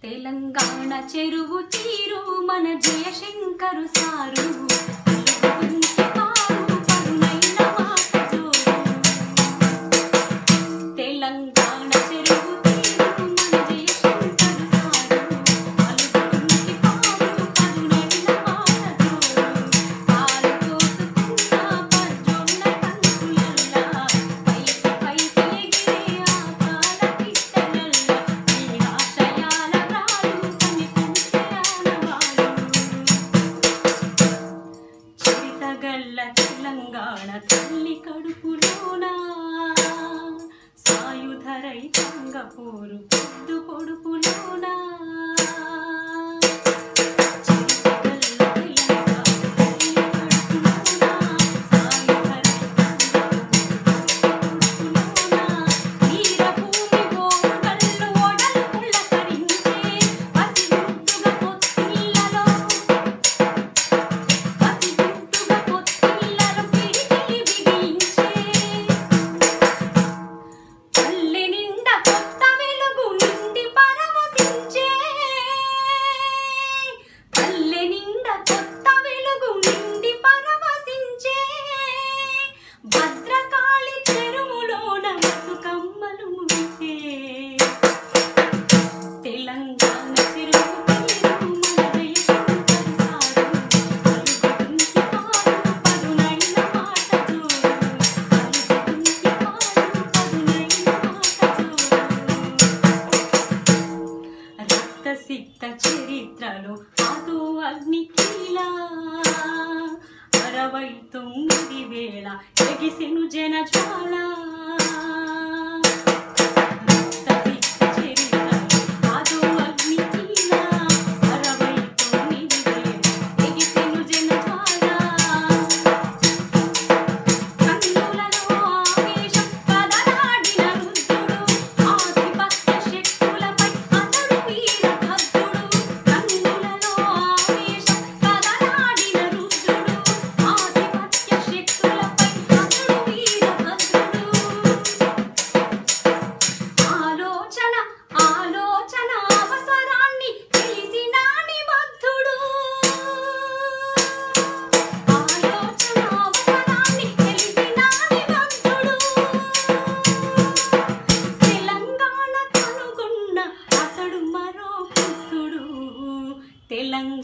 తెలంగాణ చెరువు తీరు మన జయశంకరు సారు తెలంగాణ చెరువు తీరు మన జయశంకరు సారు అలుగుంటి పారు పదునైన మాట జోరు పాలు కోసుకున్న పజ్జొన్న కంకులల్లా పైకి పైకి ఎగిరే ఆకాల పిట్టలల్లా ఈ ఆశయాల రాలు కనిపించే ఆనవాలు చరితగల్ల తెలంగాణ తల్లి కడుపులోనా సాయుధరై తంగపోరు పొద్దు పొడుపులోనా చరిత్రలో ఆదో అగ్నికీలా 69 వేళ ఎగిసెను జనజ్వాల తెలంగాణ